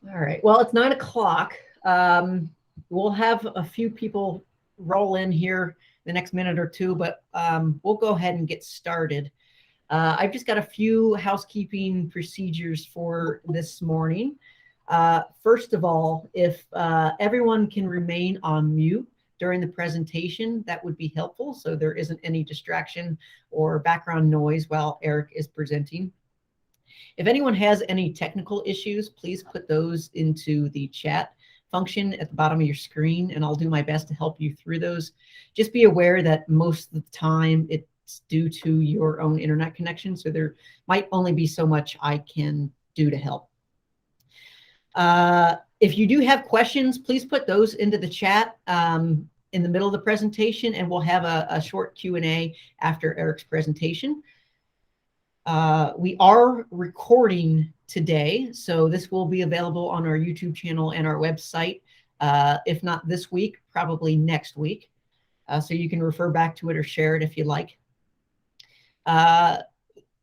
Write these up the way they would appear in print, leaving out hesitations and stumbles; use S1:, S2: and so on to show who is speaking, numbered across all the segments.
S1: All right. Well, it's 9 o'clock. We'll have a few people roll in here the next minute or two, but we'll go ahead and get started. I've just got a few housekeeping procedures for this morning. First of all, if everyone can remain on mute during the presentation, that would be helpful so there isn't any distraction or background noise while Eric is presenting. If anyone has any technical issues, please put those into the chat function at the bottom of your screen, and I'll do my best to help you through those. Just be aware that most of the time it's due to your own internet connection, so there might only be so much I can do to help. If you do have questions, please put those into the chat in the middle of the presentation, and we'll have a short Q&A after Eric's presentation. We are recording today, so this will be available on our YouTube channel and our website. If not this week, probably next week. So you can refer back to it or share it if you like.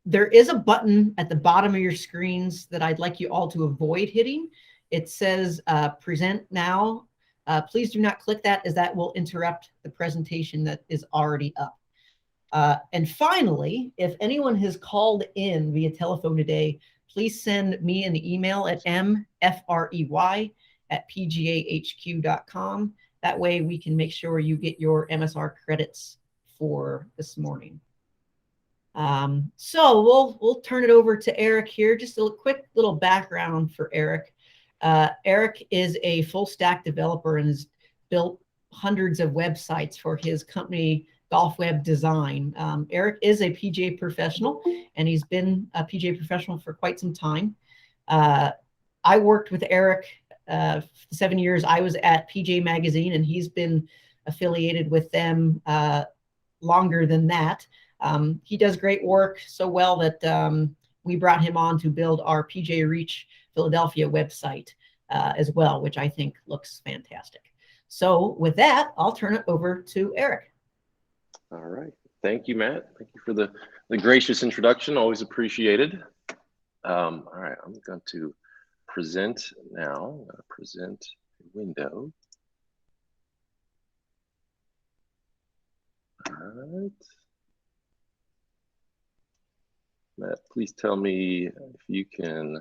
S1: There is a button at the bottom of your screens that I'd like you all to avoid hitting. It says present now. Please do not click that, as that will interrupt the presentation that is already up. And finally, if anyone has called in via telephone today, please send me an email at mfrey@pgahq.com. That way we can make sure you get your MSR credits for this morning. So we'll turn it over to Eric here. Just a quick little background for Eric. Eric is a full stack developer and has built hundreds of websites for his company, Golf Web Design. Eric is a PGA professional, and he's been a PGA professional for quite some time. I worked with Eric for 7 years. I was at PGA Magazine, and he's been affiliated with them longer than that. He does great work, so well that we brought him on to build our PGA Reach Philadelphia website as well, which I think looks fantastic. So with that, I'll turn it over to Eric.
S2: All right. Thank you, Matt. Thank you for the gracious introduction. Always appreciated. All right. I'm going to present now. I'm going to present a window. All right. Matt, please tell me if you can.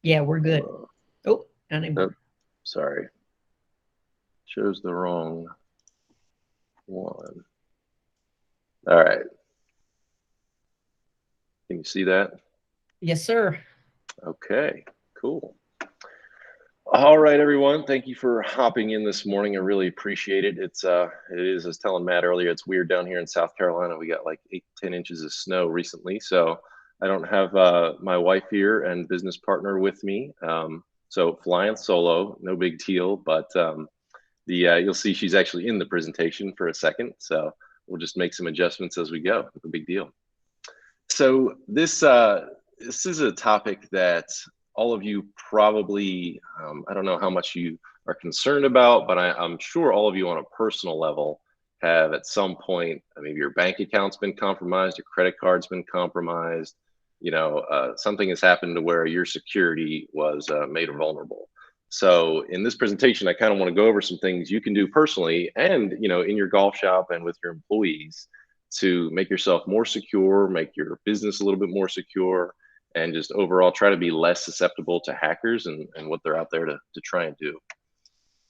S1: Yeah, we're good. Oh, not anymore.
S2: Oh, sorry. Chose the wrong one. All right. Can you see that?
S1: Yes, sir.
S2: Okay, cool. All right, everyone. Thank you for hopping in this morning. I really appreciate it. It is, I was telling Matt earlier, it's weird down here in South Carolina. We got like 8 to 10 inches of snow recently. So I don't have my wife here and business partner with me. So flying solo, no big deal, but you'll see she's actually in the presentation for a second. So we'll just make some adjustments as we go. No big deal. So this is a topic that all of you probably, I don't know how much you are concerned about, but I'm sure all of you on a personal level have at some point, maybe your bank account's been compromised, your credit card's been compromised, something has happened to where your security was made vulnerable. So in this presentation, I kind of want to go over some things you can do personally and, in your golf shop and with your employees to make yourself more secure, make your business a little bit more secure, and just overall try to be less susceptible to hackers and what they're out there to try and do.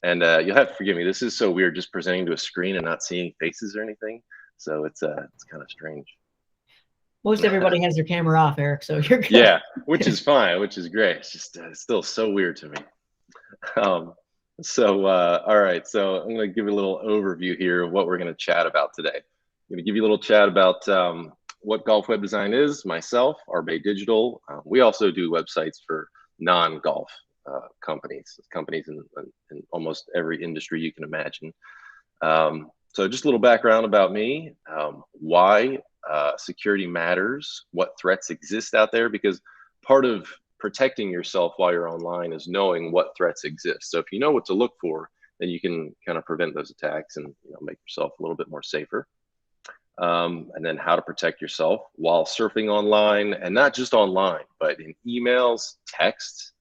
S2: And you'll have to forgive me. This is so weird just presenting to a screen and not seeing faces or anything. So it's kind of strange.
S1: Most everybody has their camera off, Eric, so you're good.
S2: Yeah, which is fine, which is great. It's just still so weird to me. All right. So I'm going to give you a little overview here of what we're going to chat about today. I'm going to give you a little chat about what Golf Web Design is, myself, Arbé Digital. We also do websites for non-golf companies in almost every industry you can imagine. So just a little background about me, why security matters, what threats exist out there, because part of protecting yourself while you're online is knowing what threats exist. So if you know what to look for, then you can kind of prevent those attacks and make yourself a little bit more safer. and then how to protect yourself while surfing online, and not just online, but in emails, texts,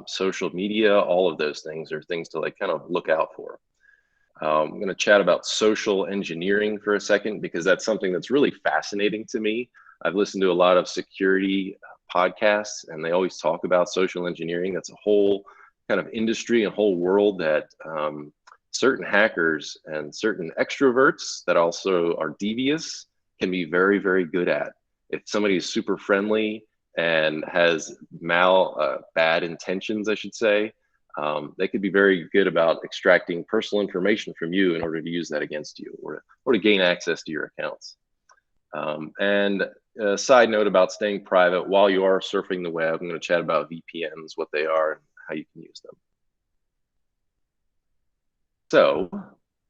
S2: social media. All of those things are things to like kind of look out for. I'm going to chat about social engineering for a second, because that's something that's really fascinating to me. I've listened to a lot of security podcasts, and they always talk about social engineering. That's a whole kind of industry and whole world that certain hackers and certain extroverts that also are devious can be very, very good at. If somebody is super friendly and has bad intentions, I should say, they could be very good about extracting personal information from you in order to use that against you, or to gain access to your accounts. And a side note about staying private while you are surfing the web, I'm going to chat about VPNs, what they are, and how you can use them. So,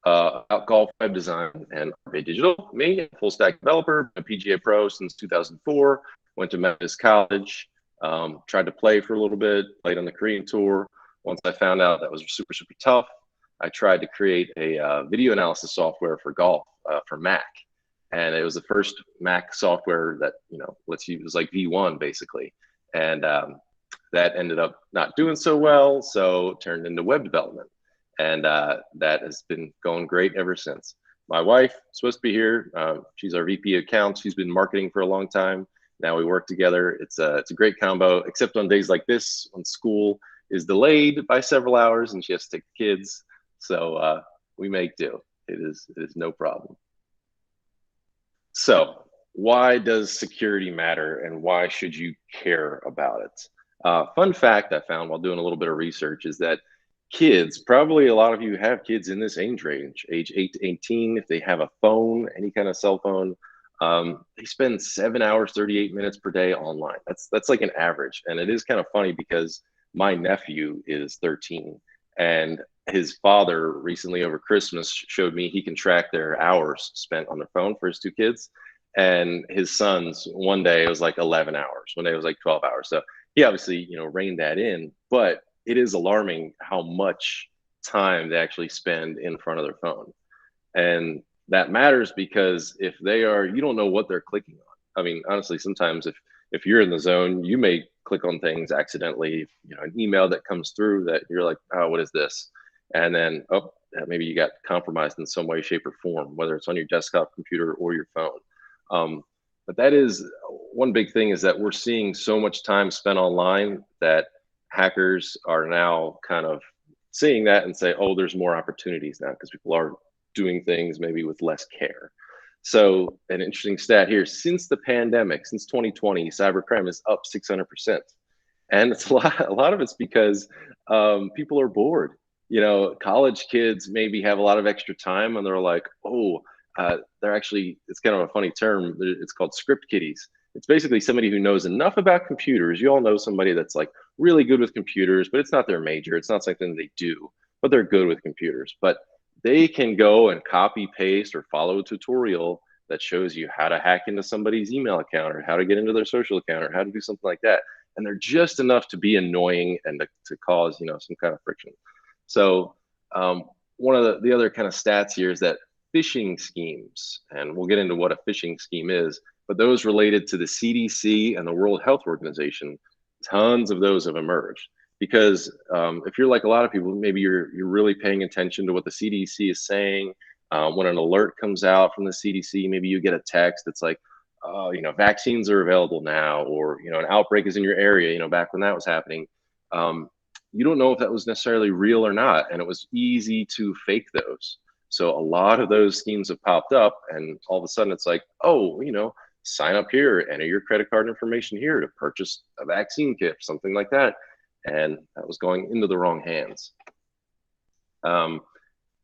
S2: about golf web design and Arbé Digital. Me, a full stack developer, a PGA pro since 2004. Went to Memphis College, tried to play for a little bit, played on the Korean tour. Once I found out that was super, super tough, I tried to create a video analysis software for golf for Mac. And it was the first Mac software that, lets you, it was like V1 basically. And that ended up not doing so well, so it turned into web development. And that has been going great ever since. My wife is supposed to be here. She's our VP of accounts. She's been marketing for a long time. Now we work together. It's a great combo, except on days like this when school is delayed by several hours and she has to take the kids. So we make do. It is no problem. So why does security matter, and why should you care about it? Fun fact I found while doing a little bit of research is that kids, probably a lot of you have kids in this age range, age 8 to 18, if they have a phone, any kind of cell phone, they spend 7 hours, 38 minutes per day online. That's like an average. And it is kind of funny because my nephew is 13, and his father recently over Christmas showed me he can track their hours spent on their phone for his two kids. And his son's, one day it was like 11 hours, one day it was like 12 hours. So he obviously, reined that in, but it is alarming how much time they actually spend in front of their phone. And that matters because if they are, you don't know what they're clicking on. I mean, honestly, sometimes if you're in the zone, you may click on things accidentally, an email that comes through that you're like, oh, what is this? And then, oh, maybe you got compromised in some way, shape, or form, whether it's on your desktop computer or your phone. But that is one big thing, is that we're seeing so much time spent online that hackers are now kind of seeing that and say, oh, there's more opportunities now because people are doing things maybe with less care. So an interesting stat here, since the pandemic, since 2020, cybercrime is up 600%. And it's a lot of it's because people are bored. College kids maybe have a lot of extra time and they're like, oh, they're actually, it's kind of a funny term. It's called script kiddies. It's basically somebody who knows enough about computers. You all know somebody that's like really good with computers, but it's not their major. It's not something they do, but they're good with computers. But they can go and copy, paste, or follow a tutorial that shows you how to hack into somebody's email account, or how to get into their social account, or how to do something like that. And they're just enough to be annoying and to cause, some kind of friction. So one of the other kind of stats here is that phishing schemes, and we'll get into what a phishing scheme is, but those related to the CDC and the World Health Organization, tons of those have emerged. Because if you're like a lot of people, maybe you're really paying attention to what the CDC is saying. When an alert comes out from the CDC, maybe you get a text that's like, vaccines are available now, or an outbreak is in your area. Back when that was happening, you don't know if that was necessarily real or not, and it was easy to fake those. So a lot of those schemes have popped up, and all of a sudden it's like, oh, sign up here, enter your credit card information here to purchase a vaccine kit, something like that. And that was going into the wrong hands.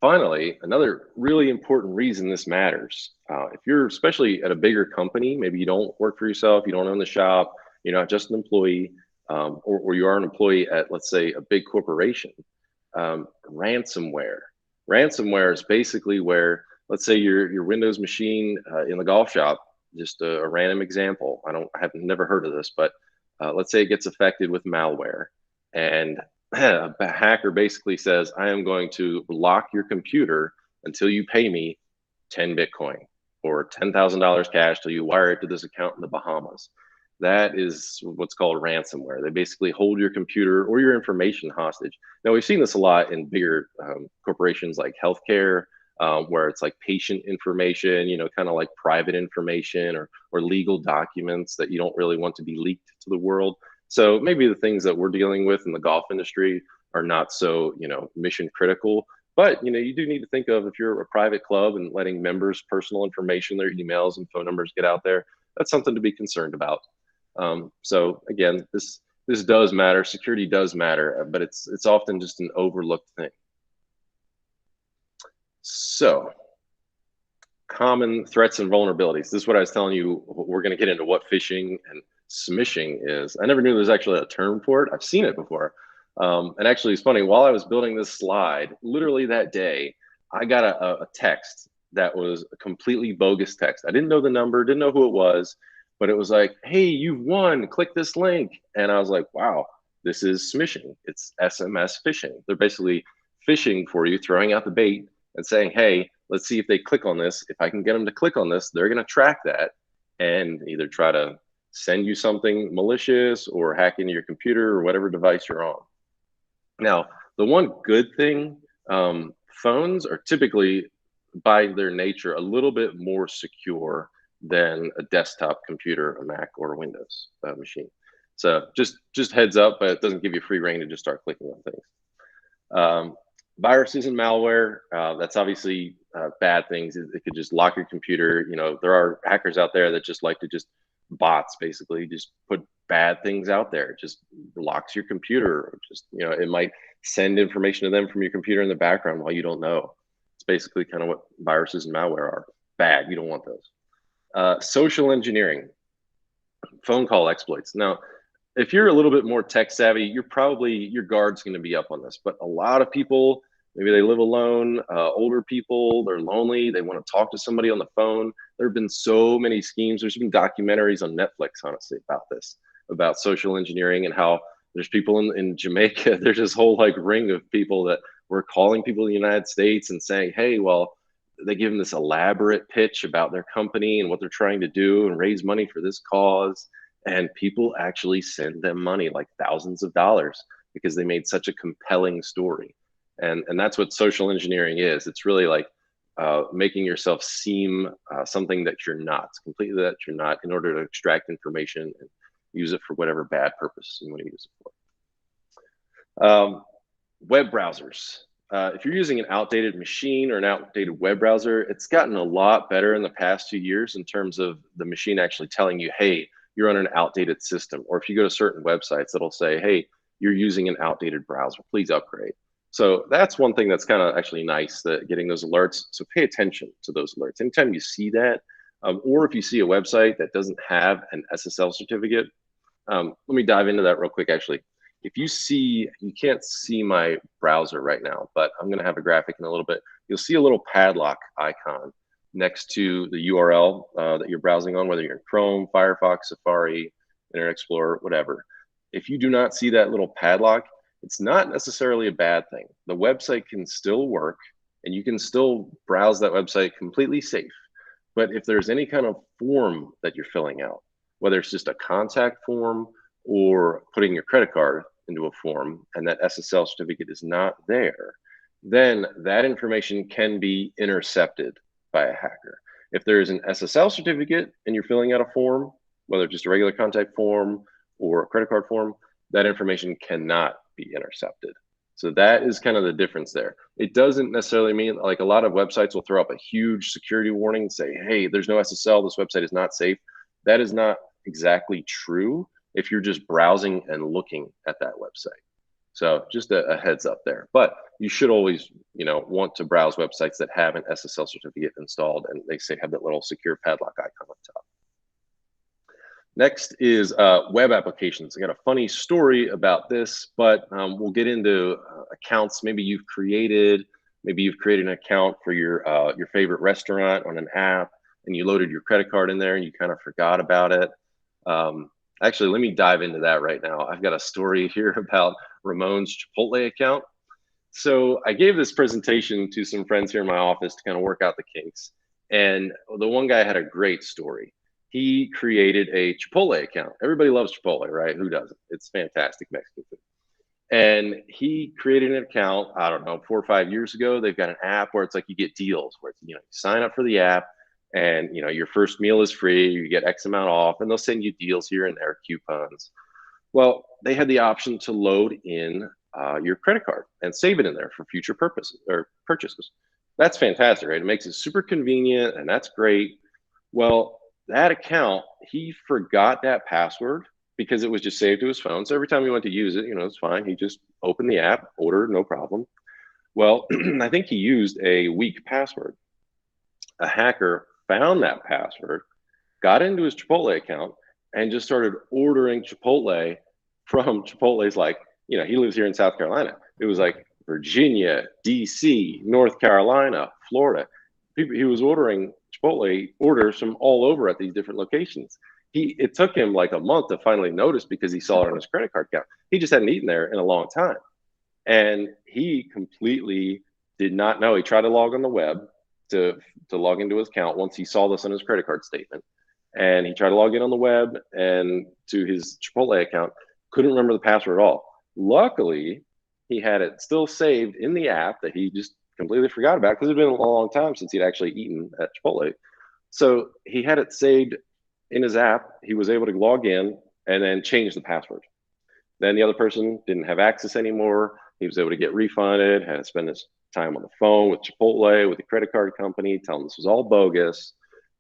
S2: Finally, another really important reason this matters, if you're especially at a bigger company, maybe you don't work for yourself, you don't own the shop, you're not just an employee, or you are an employee at, let's say, a big corporation. Ransomware. Ransomware is basically where, let's say your Windows machine in the golf shop, just a random example, I have never heard of this, but let's say it gets affected with malware. And a hacker basically says, I am going to lock your computer until you pay me 10 Bitcoin or $10,000 cash till you wire it to this account in the Bahamas. That is what's called ransomware. They basically hold your computer or your information hostage. Now, we've seen this a lot in bigger corporations like healthcare, where it's like patient information, you know, kind of like private information or legal documents that you don't really want to be leaked to the world. So maybe the things that we're dealing with in the golf industry are not so, you know, mission critical. But, you know, you do need to think of, if you're a private club and letting members' personal information, their emails and phone numbers get out there, that's something to be concerned about. So again, this does matter. Security does matter, but it's often just an overlooked thing. So, common threats and vulnerabilities. This is what I was telling you. We're going to get into what phishing and smishing is. I never knew there was actually a term for it. I've seen it before. And actually, it's funny. While I was building this slide, literally that day, I got a text that was a completely bogus text. I didn't know the number, didn't know who it was, but it was like, hey, you've won. Click this link. And I was like, wow, this is smishing. It's SMS phishing. They're basically phishing for you, throwing out the bait and saying, hey, let's see if they click on this. If I can get them to click on this, they're going to track that and either try to send you something malicious or hack into your computer or whatever device you're on. Now, the one good thing, phones are typically, by their nature, a little bit more secure than a desktop computer, a Mac or a Windows machine. So just heads up, but it doesn't give you free reign to just start clicking on things. Viruses and malware, that's obviously bad things. It could just lock your computer. You know, there are hackers out there that just like to bots basically just put bad things out there. It just locks your computer, or just, you know, it might send information to them from your computer in the background while you don't know. It's basically kind of what viruses and malware are. Bad, you don't want those. Social engineering, phone call exploits. Now, if you're a little bit more tech savvy, your guard's going to be up on this. But a lot of people, maybe they live alone, older people, they're lonely, they want to talk to somebody on the phone. There have been so many schemes. There's been documentaries on Netflix, honestly, about this, about social engineering, and how there's people in Jamaica. There's this whole like ring of people that were calling people in the United States and saying, hey, well, they give them this elaborate pitch about their company and what they're trying to do and raise money for this cause. And people actually send them money, like thousands of dollars, because they made such a compelling story. And that's what social engineering is. It's really like making yourself seem something that you're not, completely that you're not, in order to extract information and use it for whatever bad purpose you want to use it for. Web browsers. If you're using an outdated machine or an outdated web browser, it's gotten a lot better in the past 2 years in terms of the machine actually telling you, hey, you're on an outdated system. Or if you go to certain websites, it'll say, hey, you're using an outdated browser, please upgrade. So that's one thing that's kind of actually nice, that getting those alerts. So pay attention to those alerts. Anytime you see that, or if you see a website that doesn't have an SSL certificate, let me dive into that real quick, actually. If you see, you can't see my browser right now, but I'm going to have a graphic in a little bit. You'll see a little padlock icon next to the URL that you're browsing on, whether you're in Chrome, Firefox, Safari, Internet Explorer, whatever. If you do not see that little padlock, it's not necessarily a bad thing. The website can still work and you can still browse that website completely safe. But if there's any kind of form that you're filling out, whether it's just a contact form or putting your credit card into a form and that SSL certificate is not there, then that information can be intercepted by a hacker. If there is an SSL certificate and you're filling out a form, whether it's just a regular contact form or a credit card form, that information cannot be intercepted. So that is kind of the difference there. It doesn't necessarily mean, like, a lot of websites will throw up a huge security warning and say, hey, there's no SSL, this website is not safe. That is not exactly true if you're just browsing and looking at that website. So just a heads up there. But you should always, you know, want to browse websites that have an SSL certificate installed and they say have that little secure padlock icon on top. Next is web applications. I got a funny story about this, but we'll get into accounts. Maybe you've created an account for your favorite restaurant on an app, and you loaded your credit card in there and you kind of forgot about it. Actually, let me dive into that right now. I've got a story here about Ramon's Chipotle account. So I gave this presentation to some friends here in my office to kind of work out the kinks. And the one guy had a great story. He created a Chipotle account. Everybody loves Chipotle, right? Who doesn't? It's fantastic Mexican food. And he created an account, I don't know, 4 or 5 years ago. They've got an app where it's like you get deals where it's, you sign up for the app and, your first meal is free, you get X amount off, and they'll send you deals here and there, coupons. Well, they had the option to load in your credit card and save it in there for future purposes or purchases. That's fantastic, right? It makes it super convenient, and that's great. Well, that account, he forgot that password because it was just saved to his phone. So every time he went to use it, it's fine. He just opened the app, ordered, no problem. Well, I think he used a weak password. A hacker found that password, got into his Chipotle account, and just started ordering Chipotle from Chipotle's, like, he lives here in South Carolina. It was like Virginia, DC, North Carolina, Florida. He was ordering Chipotle orders from all over at these different locations. It took him like a month to finally notice because he saw it on his credit card account. He just hadn't eaten there in a long time. And he completely did not know. He tried to log on the web to log into his account once he saw this on his credit card statement. And he tried to log in on the web and to his Chipotle account, couldn't remember the password at all. Luckily, he had it still saved in the app that he just completely forgot about because it had been a long time since he'd actually eaten at Chipotle. So he had it saved in his app. He was able to log in and then change the password. Then the other person didn't have access anymore. He was able to get refunded, had to spend his time on the phone with Chipotle, with the credit card company, telling them this was all bogus.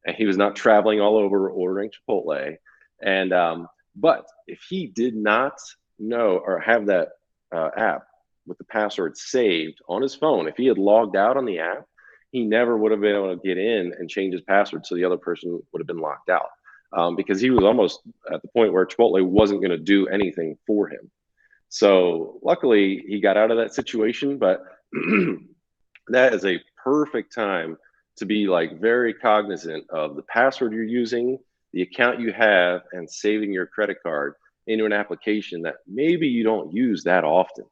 S2: And he was not traveling all over ordering Chipotle. And but if he did not know or have that app with the password saved on his phone, if he had logged out on the app, he never would have been able to get in and change his password. So the other person would have been locked out because he was almost at the point where Chipotle wasn't going to do anything for him. So luckily he got out of that situation, but that is a perfect time to be like very cognizant of the password you're using, the account you have, and saving your credit card into an application that maybe you don't use that often.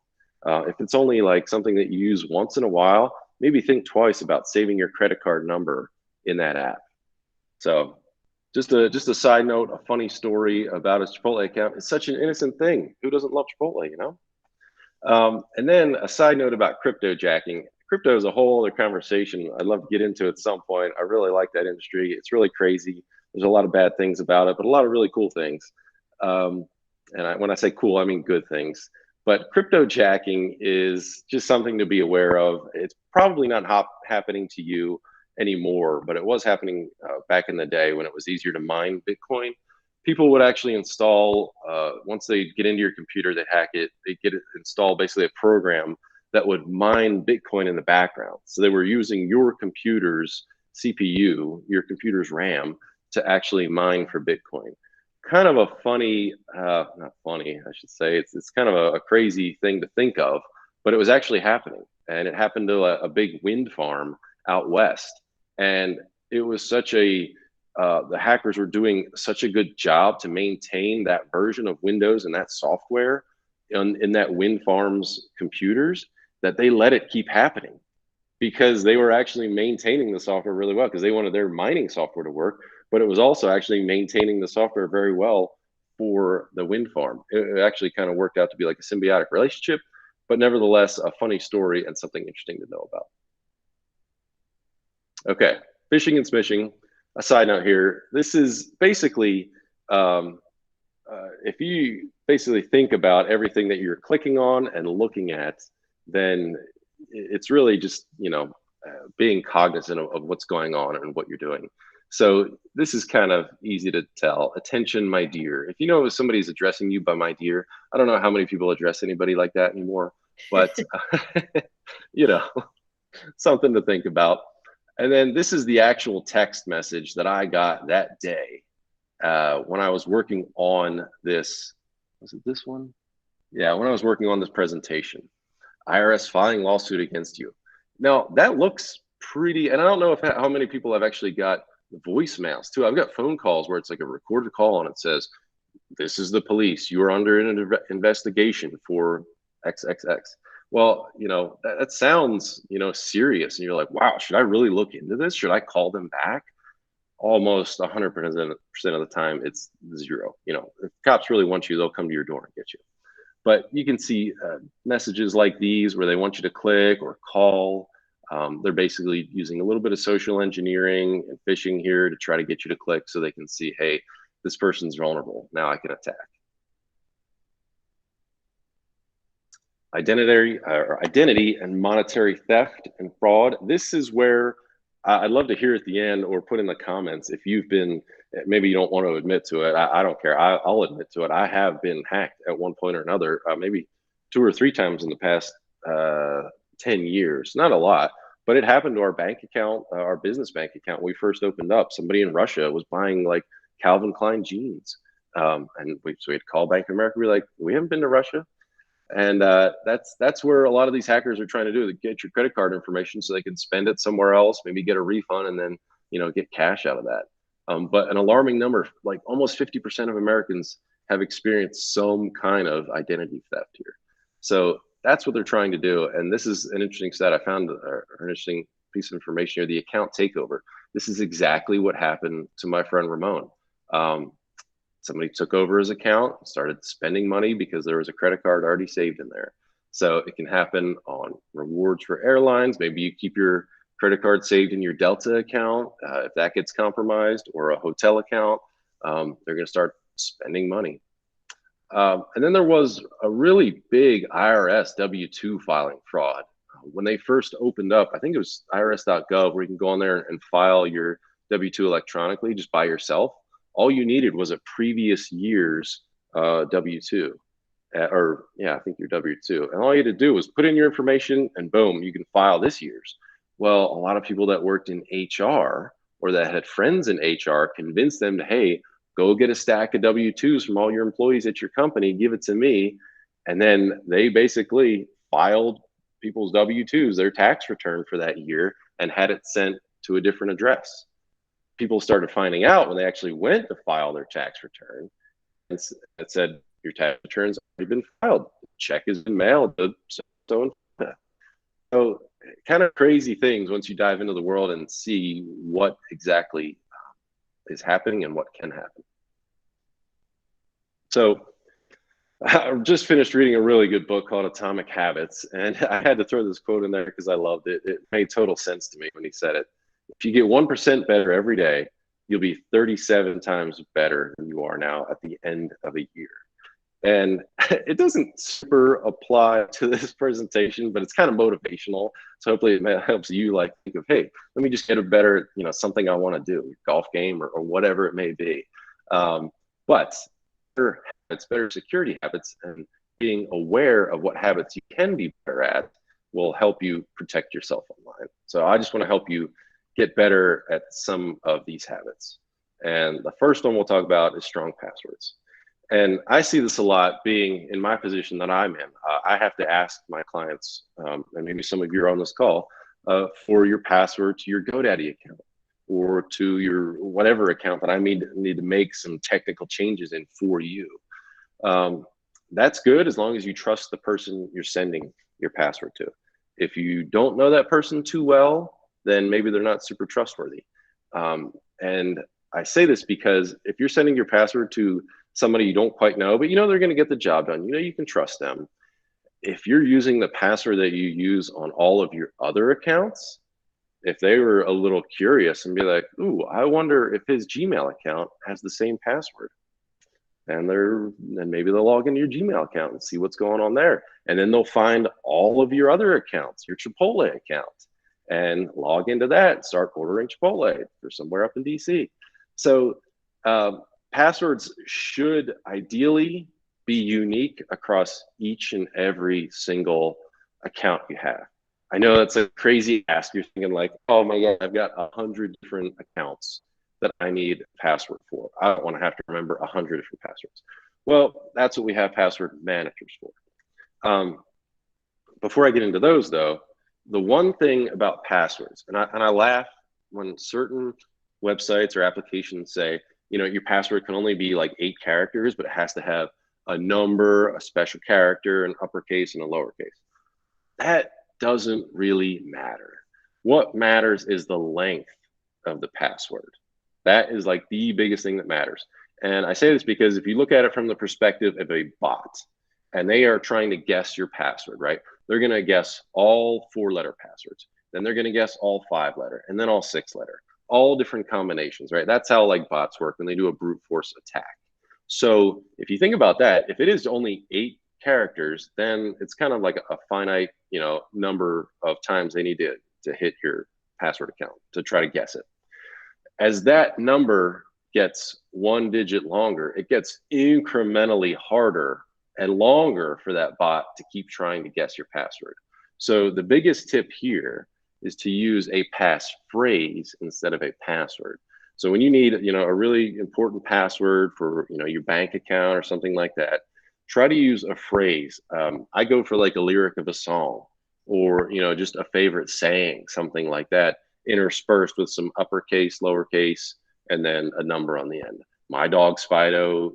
S2: If it's only like something that you use once in a while, maybe think twice about saving your credit card number in that app. So just a side note, a funny story about his Chipotle account. It's such an innocent thing. Who doesn't love Chipotle, And then a side note about crypto jacking. Crypto is a whole other conversation. I'd love to get into it at some point. I really like that industry. It's really crazy. There's a lot of bad things about it, but a lot of really cool things. When I say cool, I mean good things. But crypto jacking is just something to be aware of. It's probably not happening to you anymore, but it was happening back in the day when it was easier to mine Bitcoin. People would actually install, once they get into your computer, they hack it, they get it installed, basically a program that would mine Bitcoin in the background. So they were using your computer's CPU, your computer's RAM, to actually mine for Bitcoin. Kind of a funny, not funny, I should say. It's kind of a crazy thing to think of, but it was actually happening. And it happened to a big wind farm out west. And it was such the hackers were doing such a good job to maintain that version of Windows and that software in that wind farm's computers that they let it keep happening because they were actually maintaining the software really well because they wanted their mining software to work, but it was also actually maintaining the software very well for the wind farm. It actually kind of worked out to be like a symbiotic relationship, but nevertheless, a funny story and something interesting to know about. Okay, phishing and smishing. A side note here, this is basically, if you basically think about everything that you're clicking on and looking at, then it's really just, being cognizant of what's going on and what you're doing. So this is kind of easy to tell. Attention, my dear. If you know if somebody's addressing you by my dear, I don't know how many people address anybody like that anymore, but, something to think about. And then this is the actual text message that I got that day when I was working on this. Was it this one? Yeah, when I was working on this presentation. IRS filing lawsuit against you. Now, that looks pretty, and I don't know how many people have actually got voicemails too. I've got phone calls where it's like a recorded call and it says, "This is the police. You are under an investigation for XXX." Well, that sounds, serious. And you're like, wow, should I really look into this? Should I call them back? Almost 100% of the time, it's zero. If cops really want you, they'll come to your door and get you. But you can see messages like these where they want you to click or call. They're basically using a little bit of social engineering and phishing here to try to get you to click so they can see, hey, this person's vulnerable. Now I can attack. Identity and monetary theft and fraud. This is where I'd love to hear at the end or put in the comments if you've been, maybe you don't want to admit to it. I don't care. I'll admit to it. I have been hacked at one point or another, maybe 2 or 3 times in the past 10 years. Not a lot, but it happened to our bank account, our business bank account. We first opened up. Somebody in Russia was buying like Calvin Klein jeans. And so we'd call Bank of America. We're like, we haven't been to Russia. And that's where a lot of these hackers are trying to do, to get your credit card information so they can spend it somewhere else, maybe get a refund, and then get cash out of that. But an alarming number, like almost 50% of Americans have experienced some kind of identity theft here. So that's what they're trying to do. And this is an interesting stat I found, an interesting piece of information here, the account takeover. This is exactly what happened to my friend Ramon. Somebody took over his account, started spending money because there was a credit card already saved in there. So it can happen on rewards for airlines. Maybe you keep your credit card saved in your Delta account. If that gets compromised, or a hotel account, they're going to start spending money. And then there was a really big IRS W-2 filing fraud. When they first opened up, I think it was irs.gov, where you can go on there and file your W-2 electronically just by yourself. All you needed was a previous year's W-2, I think your W-2. And all you had to do was put in your information and boom, you can file this year's. Well, a lot of people that worked in HR or that had friends in HR convinced them to, hey, go get a stack of W-2s from all your employees at your company, give it to me. And then they basically filed people's W-2s, their tax return for that year, and had it sent to a different address. People started finding out when they actually went to file their tax return, and it said your tax return's already been filed, the check has been mailed to so kind of crazy things once you dive into the world and see what exactly is happening and what can happen. So I just finished reading a really good book called Atomic Habits, and I had to throw this quote in there because I loved it. It made total sense to me when he said it. If you get 1% better every day, you'll be 37 times better than you are now at the end of a year. And it doesn't super apply to this presentation, but it's kind of motivational. So hopefully it helps you like think of, hey, let me just get a better, something I want to do, golf game or whatever it may be. But better habits, better security habits, and being aware of what habits you can be better at will help you protect yourself online. So I just want to help you get better at some of these habits. And the first one we'll talk about is strong passwords. And I see this a lot being in my position that I'm in. I have to ask my clients, and maybe some of you are on this call, for your password to your GoDaddy account or to your whatever account that I need to make some technical changes in for you. That's good as long as you trust the person you're sending your password to. If you don't know that person too well, then maybe they're not super trustworthy. And I say this because if you're sending your password to somebody you don't quite know, but they're going to get the job done, you can trust them. If you're using the password that you use on all of your other accounts, if they were a little curious and be like, ooh, I wonder if his Gmail account has the same password. And then maybe they'll log into your Gmail account and see what's going on there. And then they'll find all of your other accounts, your Chipotle account, and log into that and start ordering Chipotle for somewhere up in DC. So passwords should ideally be unique across each and every single account you have. I know that's a crazy ask. You're thinking like, oh my God, I've got 100 different accounts that I need a password for. I don't want to have to remember 100 different passwords. Well, that's what we have password managers for. Before I get into those though, the one thing about passwords, and I laugh when certain websites or applications say, your password can only be like 8 characters, but it has to have a number, a special character, an uppercase, and a lowercase. That doesn't really matter. What matters is the length of the password. That is like the biggest thing that matters. And I say this because if you look at it from the perspective of a bot and they are trying to guess your password, right? They're going to guess all 4-letter passwords. Then they're going to guess all 5-letter and then all 6-letter, all different combinations, right? That's how like bots work when they do a brute force attack. So if you think about that, if it is only 8 characters, then it's kind of like a finite, number of times they need to hit your password account to try to guess it. As that number gets 1 digit longer, it gets incrementally harder and longer for that bot to keep trying to guess your password. So the biggest tip here is to use a passphrase instead of a password. So when you need, a really important password for, your bank account or something like that, try to use a phrase. I go for like a lyric of a song or, just a favorite saying, something like that, interspersed with some uppercase, lowercase, and then a number on the end. My dog's Fido's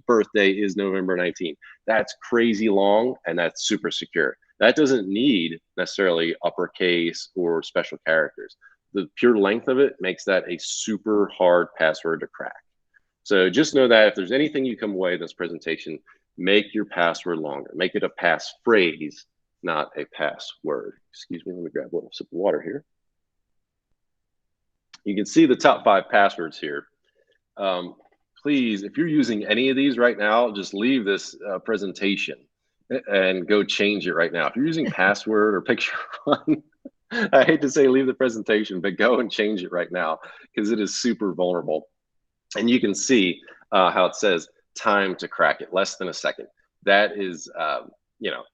S2: birthday is November 19th. That's crazy long and that's super secure. That doesn't need necessarily uppercase or special characters. The pure length of it makes that a super hard password to crack. So just know that if there's anything you come away in this presentation, make your password longer. Make it a passphrase, not a password. Excuse me, let me grab a little sip of water here. You can see the top 5 passwords here. Please, if you're using any of these right now, just leave this presentation and go change it right now. If you're using password or picture one, I hate to say leave the presentation, but go and change it right now because it is super vulnerable. And you can see how it says time to crack it, less than a second. That is,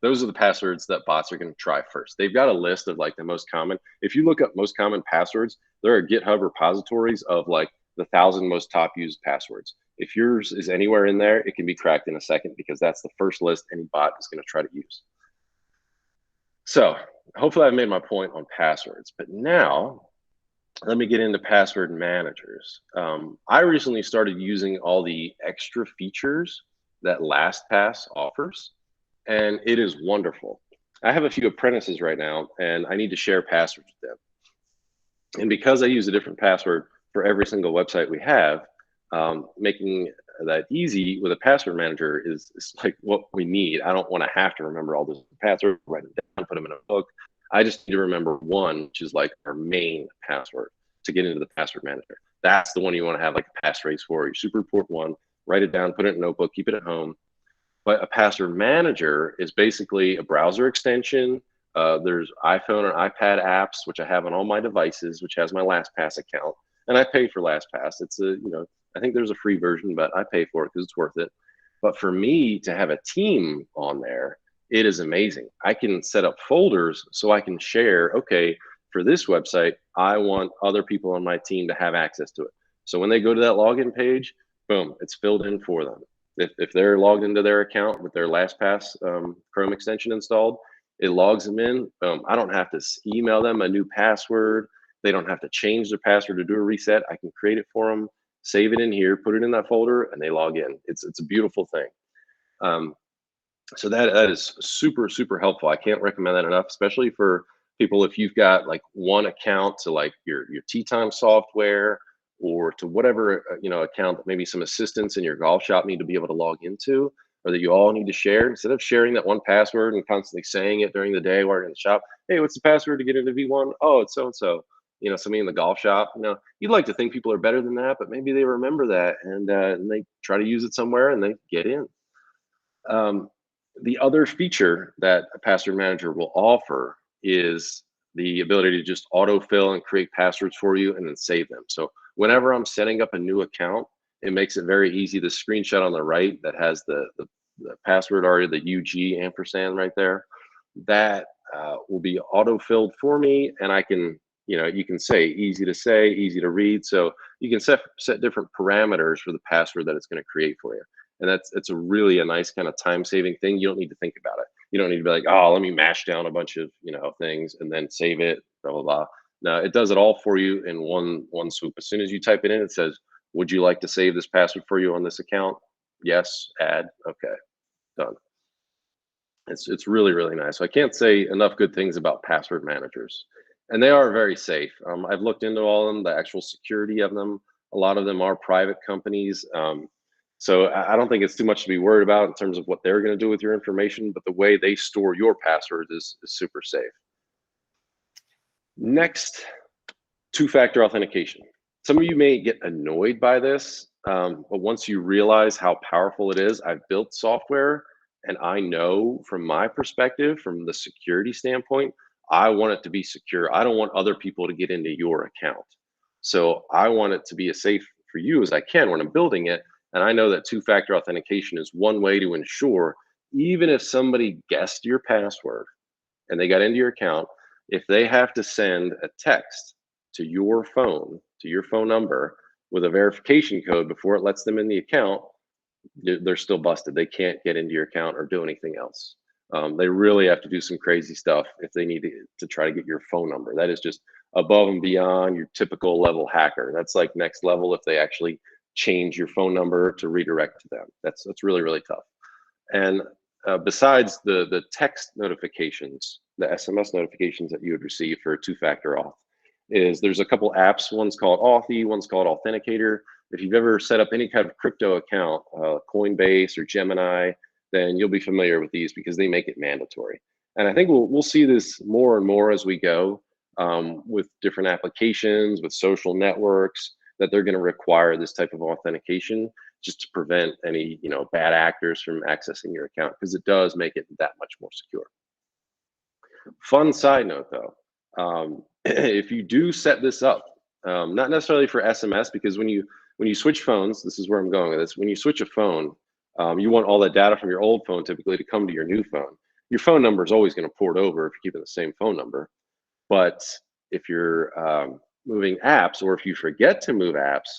S2: those are the passwords that bots are going to try first. They've got a list of like the most common. If you look up most common passwords, there are GitHub repositories of like the 1,000 most top used passwords. If yours is anywhere in there, it can be cracked in a second because that's the first list any bot is going to try to use. So hopefully I've made my point on passwords, but now let me get into password managers. I recently started using all the extra features that LastPass offers, and it is wonderful. I have a few apprentices right now, and I need to share passwords with them. And because I use a different password for every single website we have, making that easy with a password manager is like what we need. I don't want to have to remember all those passwords, write them down, put them in a book. I just need to remember one, which is like our main password to get into the password manager. That's the one you want to have like a passphrase for. Your super important one, write it down, put it in a notebook, keep it at home. But a password manager is basically a browser extension. There's iPhone and iPad apps, which I have on all my devices, which has my LastPass account. And I pay for LastPass. It's I think there's a free version, but I pay for it because it's worth it. But for me to have a team on there, it is amazing. I can set up folders so I can share, okay, for this website, I want other people on my team to have access to it. So when they go to that login page, boom, it's filled in for them. If they're logged into their account with their LastPass Chrome extension installed, it logs them in. I don't have to email them a new password. They don't have to change their password to do a reset. I can create it for them, save it in here, put it in that folder, and they log in. It's a beautiful thing. So that is super, super helpful. I can't recommend that enough, especially for people if you've got like one account to like your tee time software or to whatever account that maybe some assistants in your golf shop need to be able to log into, or that you all need to share. Instead of sharing that one password and constantly saying it during the day while you're in the shop, hey, what's the password to get into V1? Oh, it's so and so. Somebody in the golf shop. You'd like to think people are better than that, but maybe they remember that and they try to use it somewhere and they get in. The other feature that a password manager will offer is the ability to just autofill and create passwords for you and then save them. So whenever I'm setting up a new account, it makes it very easy. The screenshot on the right that has the password already, the UG ampersand right there, that will be autofilled for me, and I can, you can say easy to read. So you can set different parameters for the password that it's going to create for you. And it's a really a nice kind of time-saving thing. You don't need to think about it. You don't need to be like, oh, let me mash down a bunch of things and then save it, blah blah blah. No, it does it all for you in one swoop. As soon as you type it in, it says, "Would you like to save this password for you on this account?" Yes. Add. Okay. Done. It's really, really nice. So I can't say enough good things about password managers, and they are very safe. I've looked into all of them, the actual security of them. A lot of them are private companies. So I don't think it's too much to be worried about in terms of what they're going to do with your information, but the way they store your passwords is super safe. Next, two-factor authentication. Some of you may get annoyed by this, but once you realize how powerful it is, I've built software and I know from my perspective, from the security standpoint, I want it to be secure. I don't want other people to get into your account. So I want it to be as safe for you as I can when I'm building it. And I know that two-factor authentication is one way to ensure, even if somebody guessed your password and they got into your account, if they have to send a text to your phone number with a verification code before it lets them in the account, they're still busted. They can't get into your account or do anything else. They really have to do some crazy stuff if they need to try to get your phone number. That is just above and beyond your typical level hacker. That's like next level if they actually change your phone number to redirect to them. That's really, really tough. And besides the text notifications, the SMS notifications that you would receive for two-factor auth, there's a couple apps. One's called Authy, one's called Authenticator. If you've ever set up any kind of crypto account, Coinbase or Gemini, then you'll be familiar with these because they make it mandatory. And I think we'll see this more and more as we go with different applications, with social networks, that they're going to require this type of authentication just to prevent any bad actors from accessing your account, because it does make it that much more secure. Fun side note though, if you do set this up, not necessarily for SMS, because when you switch phones, this is where I'm going with this. When you switch a phone, you want all that data from your old phone typically to come to your new phone. Your phone number is always going to port over if you're keeping the same phone number. But if you're moving apps, or if you forget to move apps,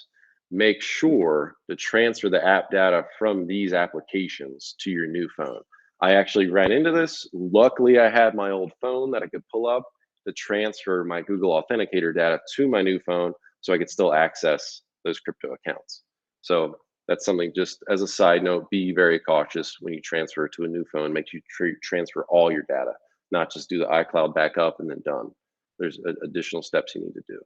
S2: make sure to transfer the app data from these applications to your new phone. I actually ran into this. Luckily, I had my old phone that I could pull up to transfer my Google Authenticator data to my new phone so I could still access those crypto accounts. So that's something, just as a side note, be very cautious when you transfer to a new phone. Make sure you transfer all your data, not just do the iCloud backup and then done. There's additional steps you need to do.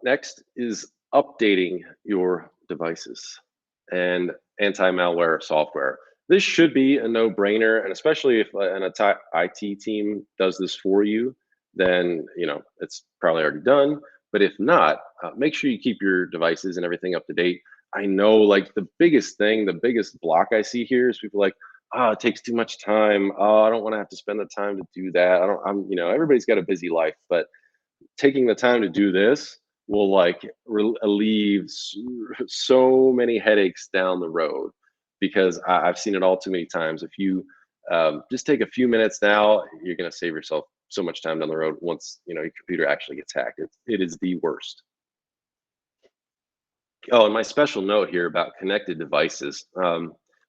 S2: Next is updating your devices and anti-malware software. This should be a no-brainer, and especially if an IT team does this for you, then it's probably already done. But if not, make sure you keep your devices and everything up to date. I know, like, the biggest block I see here is people like, oh, it takes too much time. Oh, I don't want to have to spend the time to do that. Everybody's got a busy life, but taking the time to do this will alleviate so many headaches down the road, because I've seen it all too many times. If you just take a few minutes now, you're going to save yourself so much time down the road once your computer actually gets hacked. It is the worst. Oh, and my special note here about connected devices.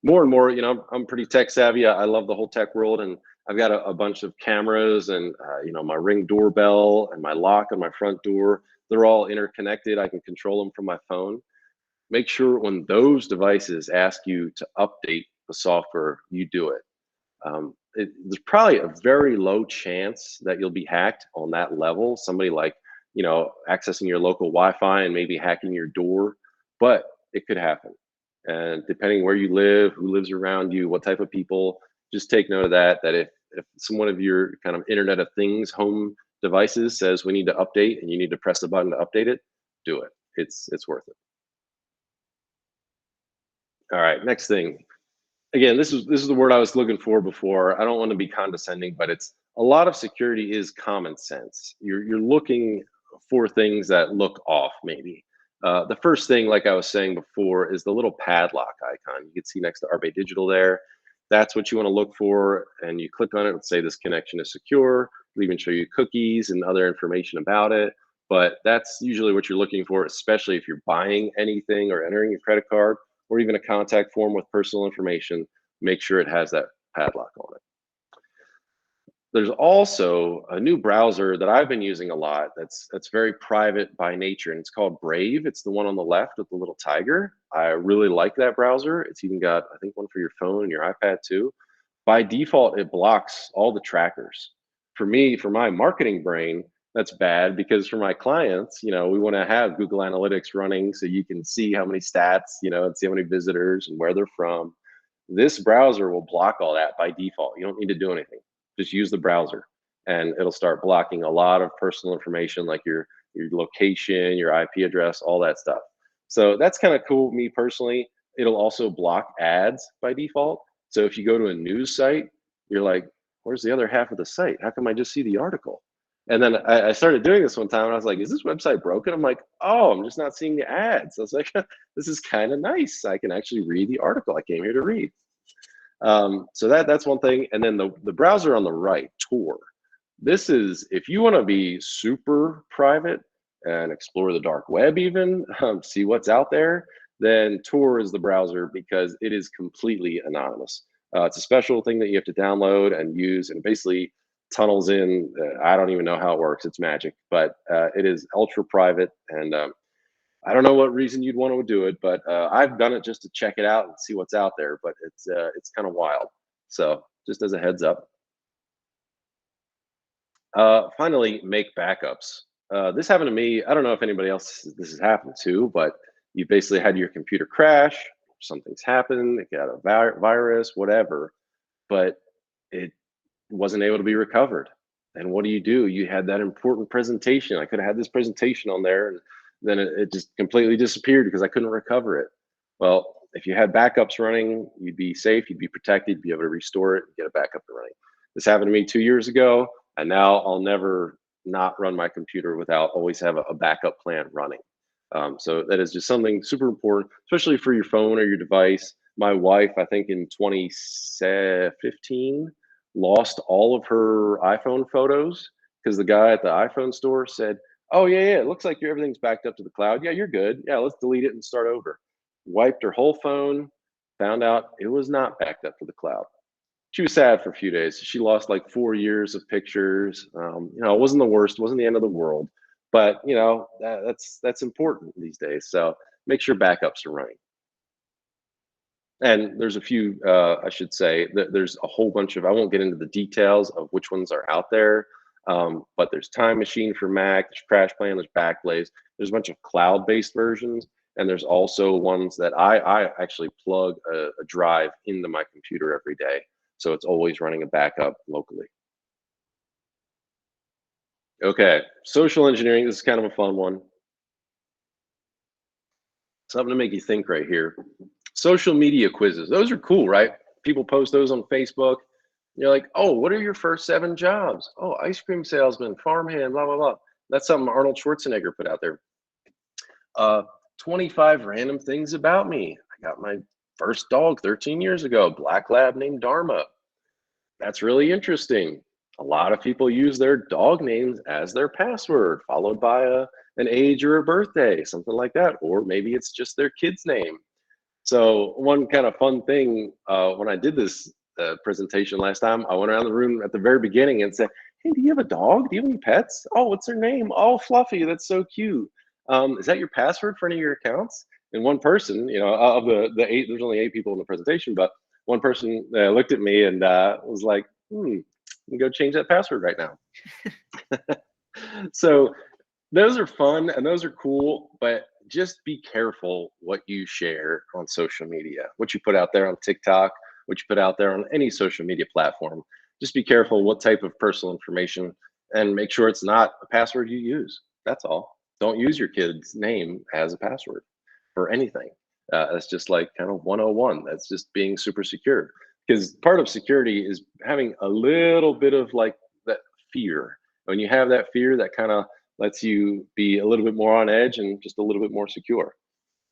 S2: More and more, I'm pretty tech savvy. I love the whole tech world, and I've got a bunch of cameras and my Ring doorbell and my lock on my front door. They're all interconnected. I can control them from my phone. Make sure when those devices ask you to update the software, you do it. There's probably a very low chance that you'll be hacked on that level. Somebody accessing your local Wi-Fi and maybe hacking your door, but it could happen. And depending where you live, who lives around you, what type of people, just take note of that if someone of your kind of Internet of Things home devices says we need to update and you need to press the button to update it, do it. It's worth it. All right, next thing. Again, this is the word I was looking for before. I don't want to be condescending, but it's a lot of security is common sense. You're looking for things that look off, maybe. The first thing, like I was saying before, is the little padlock icon. You can see next to Arbé Digital there. That's what you want to look for, and you click on it and say this connection is secure. It'll even show you cookies and other information about it. But that's usually what you're looking for, especially if you're buying anything or entering your credit card, or even a contact form with personal information. Make sure it has that padlock on it. There's also a new browser that I've been using a lot that's very private by nature, and it's called Brave. It's the one on the left with the little tiger. I really like that browser. It's even got, I think, one for your phone and your iPad too. By default, it blocks all the trackers. For me, for my marketing brain, that's bad because for my clients, we want to have Google Analytics running so you can see how many stats, and see how many visitors and where they're from. This browser will block all that by default. You don't need to do anything. Just use the browser and it'll start blocking a lot of personal information like your location, your IP address, all that stuff. So that's kind of cool. Me personally, it'll also block ads by default. So if you go to a news site, you're like, where's the other half of the site? How come I just see the article? And then I started doing this one time and I was like, is this website broken? I'm like, oh, I'm just not seeing the ads. I was like, this is kind of nice. I can actually read the article I came here to read. So that's one thing. And then the browser on the right, Tor. This is, if you want to be super private and explore the dark web even, see what's out there, then Tor is the browser because it is completely anonymous. It's a special thing that you have to download and use, and basically tunnels in. I don't even know how it works. It's magic, but it is ultra private. And I don't know what reason you'd want to do it, but I've done it just to check it out and see what's out there. But it's kind of wild. So just as a heads up. Finally, make backups. This happened to me. I don't know if anybody else this has happened to, but you basically had your computer crash. Something's happened. It got a virus, whatever, but it wasn't able to be recovered. And what do? You had that important presentation. I could have had this presentation on there, and then it just completely disappeared because I couldn't recover it. Well, if you had backups running, you'd be safe, you'd be protected, you'd be able to restore it, and get it back up and running. This happened to me 2 years ago, and now I'll never not run my computer without always have a backup plan running. So that is just something super important, especially for your phone or your device. My wife, I think in 2015, lost all of her iPhone photos because the guy at the iPhone store said, "Oh yeah, it looks like everything's backed up to the cloud. Yeah, you're good. Yeah, let's delete it and start over." Wiped her whole phone, found out it was not backed up to the cloud. She was sad for a few days. She lost like 4 years of pictures. It wasn't the worst, it wasn't the end of the world, but that's important these days. So make sure backups are running. And there's a few, I should say, that there's a whole bunch of, I won't get into the details of which ones are out there, but there's Time Machine for Mac, there's Crash Plan, there's Backblaze, there's a bunch of cloud-based versions, and there's also ones that I actually plug a drive into my computer every day. So it's always running a backup locally. Okay, social engineering, this is kind of a fun one. Something to make you think right here. Social media quizzes, those are cool, right? People post those on Facebook. You're like, oh, what are your first 7 jobs? Oh, ice cream salesman, farmhand, blah, blah, blah. That's something Arnold Schwarzenegger put out there. 25 random things about me. I got my first dog 13 years ago, black lab named Dharma. That's really interesting. A lot of people use their dog names as their password, followed by an age or a birthday, something like that. Or maybe it's just their kid's name. So one kind of fun thing, when I did this presentation last time, I went around the room at the very beginning and said, "Hey, do you have a dog? Do you have any pets? Oh, what's their name? Oh, Fluffy, that's so cute. Is that your password for any of your accounts?" And one person, of the 8, there's only 8 people in the presentation, but one person looked at me and was like, you can go change that password right now. So those are fun and those are cool, but just be careful what you share on social media, what you put out there on TikTok, what you put out there on any social media platform. Just be careful what type of personal information, and make sure it's not a password you use. That's all. Don't use your kid's name as a password for anything. That's just like kind of 101. That's just being super secure. Because part of security is having a little bit of like that fear. When you have that fear, that kind of lets you be a little bit more on edge and just a little bit more secure.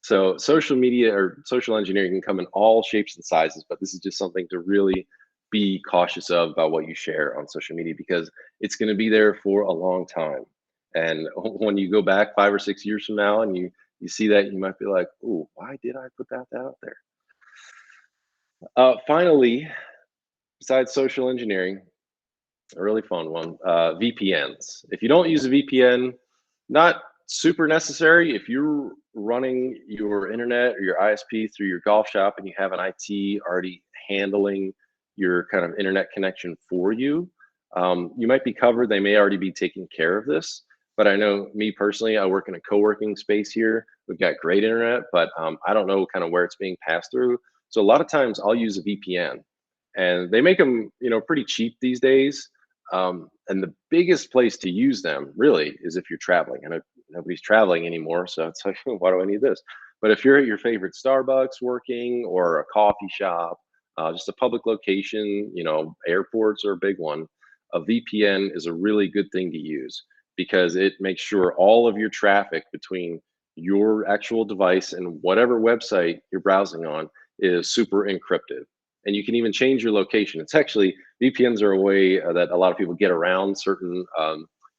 S2: So social media or social engineering can come in all shapes and sizes, but this is just something to really be cautious of about what you share on social media, because it's going to be there for a long time. And when you go back 5 or 6 years from now and you see that, you might be like, "Ooh, why did I put that out there?" Finally, besides social engineering, A really fun one. VPNs. If you don't use a VPN, not super necessary. If you're running your internet or your ISP through your golf shop and you have an IT already handling your kind of internet connection for you, you might be covered. They may already be taking care of this. But I know me personally, I work in a co-working space here. We've got great internet, but I don't know kind of where it's being passed through. So a lot of times I'll use a VPN, and they make them, pretty cheap these days. And the biggest place to use them really is if you're traveling. I know nobody's traveling anymore, so it's like, why do I need this? But if you're at your favorite Starbucks working, or a coffee shop, just a public location, airports are a big one. A VPN is a really good thing to use because it makes sure all of your traffic between your actual device and whatever website you're browsing on is super encrypted. And you can even change your location. It's actually, VPNs are a way that a lot of people get around certain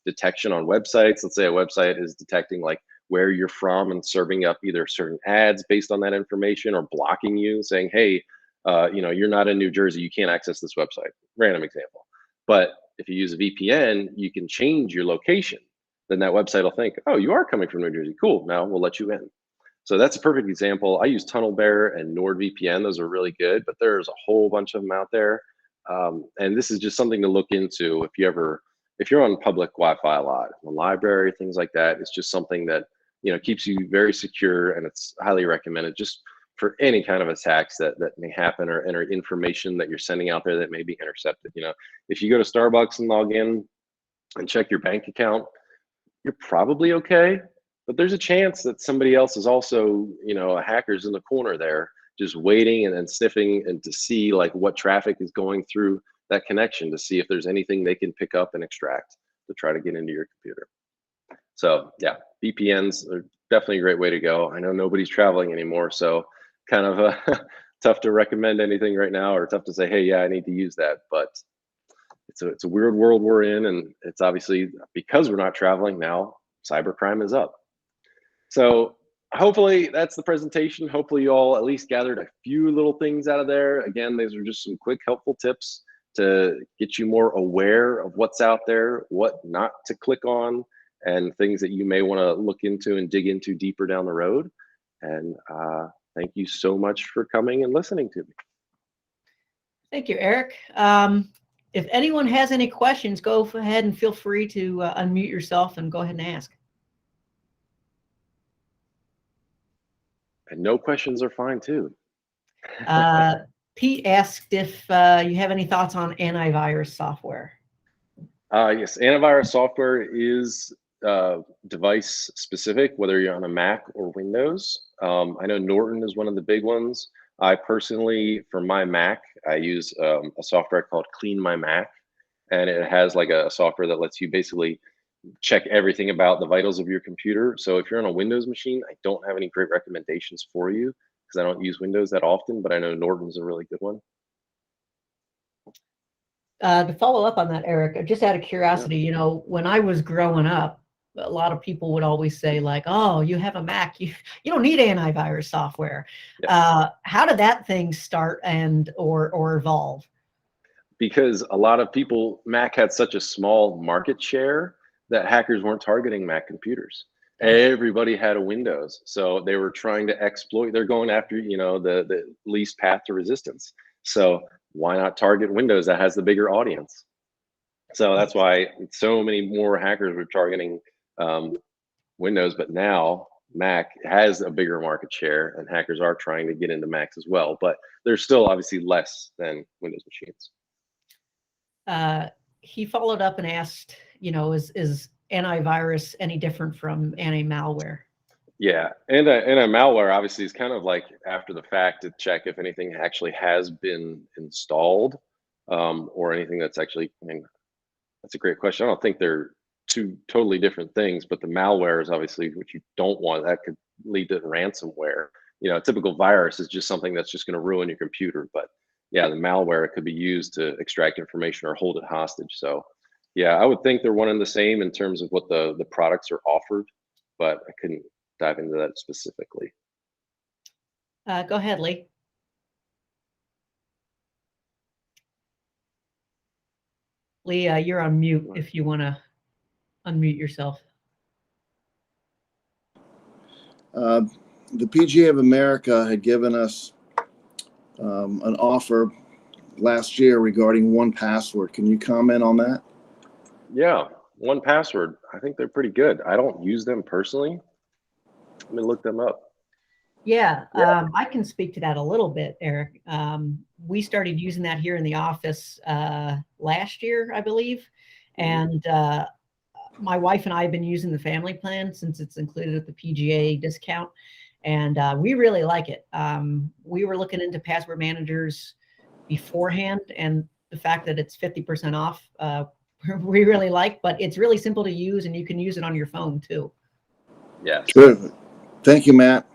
S2: detection on websites. Let's say a website is detecting like where you're from and serving up either certain ads based on that information, or blocking you, saying, hey, you're not in New Jersey, you can't access this website. Random example. But if you use a VPN, you can change your location. Then that website will think, oh, you are coming from New Jersey. Cool. Now we'll let you in. So that's a perfect example. I use TunnelBear and NordVPN. Those are really good, but there's a whole bunch of them out there. And this is just something to look into if you're on public Wi-Fi a lot, the library, things like that. It's just something that keeps you very secure, and it's highly recommended just for any kind of attacks that may happen, or enter information that you're sending out there that may be intercepted. If you go to Starbucks and log in and check your bank account, you're probably okay. But there's a chance that somebody else is also, a hacker's in the corner there, just waiting and sniffing, and to see like what traffic is going through that connection, to see if there's anything they can pick up and extract to try to get into your computer. So yeah, VPNs are definitely a great way to go. I know nobody's traveling anymore, so kind of tough to recommend anything right now, or tough to say, hey, yeah, I need to use that. But it's a weird world we're in, and it's obviously because we're not traveling now, cybercrime is up. So hopefully that's the presentation. Hopefully you all at least gathered a few little things out of there. Again, these are just some quick helpful tips to get you more aware of what's out there, what not to click on, and things that you may want to look into and dig into deeper down the road. And thank you so much for coming and listening to me.
S1: Thank you, Eric. If anyone has any questions, go ahead and feel free to unmute yourself and go ahead and ask.
S2: And no questions are fine too.
S1: Pete asked if you have any thoughts on antivirus software.
S2: Yes, antivirus software is device specific, whether you're on a Mac or Windows. I know Norton is one of the big ones. I personally, for my Mac, I use a software called Clean My Mac, and it has like a software that lets you basically check everything about the vitals of your computer. So if you're on a Windows machine, I don't have any great recommendations for you because I don't use Windows that often, but I know Norton's a really good one.
S1: To follow up on that, Eric, just out of curiosity, when I was growing up, a lot of people would always say like, oh, you have a Mac, you don't need antivirus software. Yeah. How did that thing start or evolve?
S2: Because a lot of people, Mac had such a small market share that hackers weren't targeting Mac computers. Everybody had a Windows, so they were trying to exploit. They're going after the least path to resistance. So why not target Windows that has the bigger audience? So that's why so many more hackers were targeting Windows. But now Mac has a bigger market share, and hackers are trying to get into Macs as well. But there's still obviously less than Windows machines.
S1: He followed up and asked, is antivirus any different from anti-malware?
S2: Yeah, and a malware obviously is kind of like after the fact to check if anything actually has been installed, or anything that's actually. I mean, that's a great question. I don't think they're two totally different things, but the malware is obviously what you don't want. That could lead to ransomware. A typical virus is just something that's just going to ruin your computer, but yeah, the malware could be used to extract information or hold it hostage. So yeah, I would think they're one and the same in terms of what the products are offered, but I couldn't dive into that specifically.
S1: Go ahead, Lee. Leah, you're on mute if you want to unmute yourself.
S3: The PGA of America had given us an offer last year regarding 1Password. Can you comment on that?
S2: Yeah, 1Password. I think they're pretty good. I don't use them personally. Let me look them up.
S1: Yeah, I can speak to that a little bit, Eric. We started using that here in the office last year, I believe. And my wife and I have been using the family plan since it's included with the PGA discount. And we really like it. We were looking into password managers beforehand, and the fact that it's 50% off, we really like, but it's really simple to use and you can use it on your phone too.
S2: Yes.
S3: Terrific. Thank you, Matt.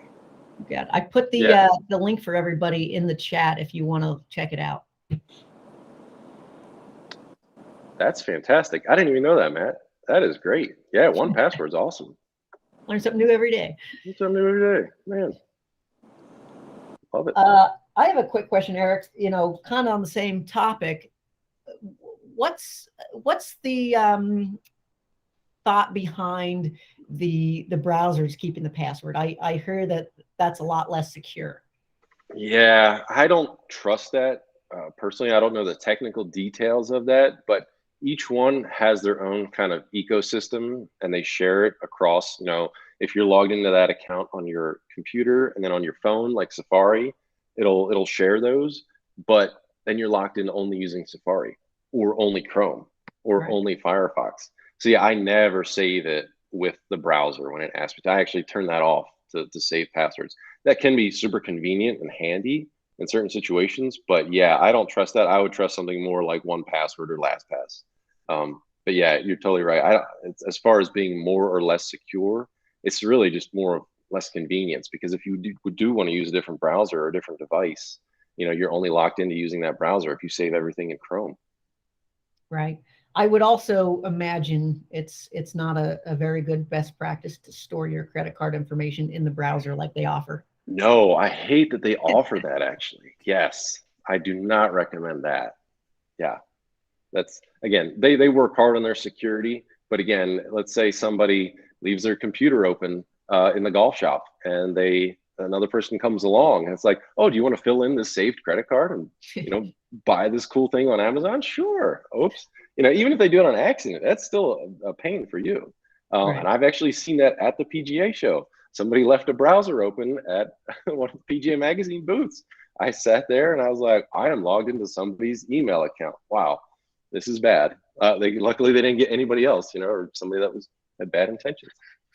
S1: Yeah, I put the link for everybody in the chat if you want to check it out.
S2: That's fantastic. I didn't even know that, Matt. That is great. Yeah, 1Password is awesome.
S1: Learn something new every day.
S2: Learn something new every day, man. Love it.
S1: I have a quick question, Eric. You know, kind of on the same topic. What's the thought behind the browsers keeping the password? I hear that that's a lot less secure.
S2: Yeah, I don't trust that. Personally, I don't know the technical details of that, but each one has their own kind of ecosystem and they share it across, you know, if you're logged into that account on your computer and then on your phone, like Safari, it'll share those, but then you're locked in only using Safari or only Chrome or only Firefox. So yeah, I never save it with the browser when it asks me to. I actually turn that off to save passwords. That can be super convenient and handy in certain situations, but yeah, I don't trust that. I would trust something more like 1Password or LastPass. But yeah, you're totally right. As far as being more or less secure, it's really just more of less convenience, because if you do want to use a different browser or a different device, you know, you're only locked into using that browser if you save everything in Chrome.
S1: Right. I would also imagine it's not a very good best practice to store your credit card information in the browser like they offer.
S2: No, I hate that they offer that, actually. Yes, I do not recommend that. Yeah, that's, again, they work hard on their security, but again, let's say somebody leaves their computer open in the golf shop and another person comes along and it's like, oh, do you want to fill in this saved credit card and, you know, buy this cool thing on Amazon? Sure. Oops. You know, even if they do it on accident, that's still a pain for you. And I've actually seen that at the PGA show. Somebody left a browser open at one of the PGA magazine booths. I sat there and I was like, I am logged into somebody's email account. Wow, this is bad. Luckily they didn't get anybody else, you know, or somebody that had bad intentions.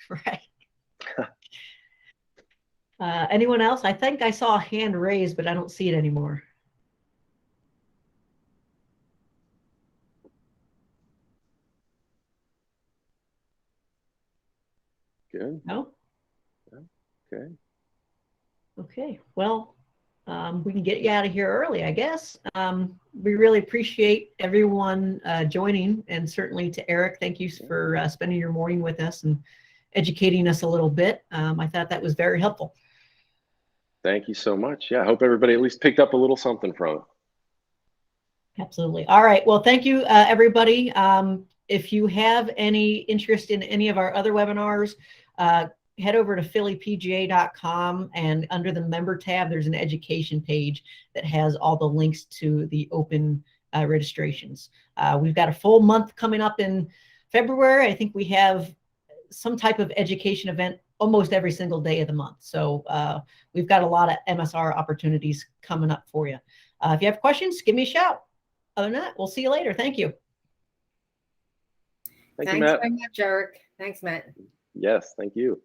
S1: Right. Anyone else? I think I saw a hand raised, but I don't see it anymore.
S2: Good.
S1: No?
S2: Okay.
S1: Okay. Well, we can get you out of here early, I guess. We really appreciate everyone joining, and certainly to Eric, thank you for spending your morning with us and educating us a little bit. I thought that was very helpful.
S2: Thank you so much. Yeah, I hope everybody at least picked up a little something from it.
S1: Absolutely. All right. Well, thank you, everybody. If you have any interest in any of our other webinars, head over to phillypga.com, and under the member tab, there's an education page that has all the links to the open registrations. We've got a full month coming up in February. I think we have some type of education event almost every single day of the month. So we've got a lot of MSR opportunities coming up for you. If you have questions, give me a shout. Other than that, we'll see you later. Thank you.
S2: Thanks very
S4: much, Eric. Thanks, Matt.
S2: Yes, thank you.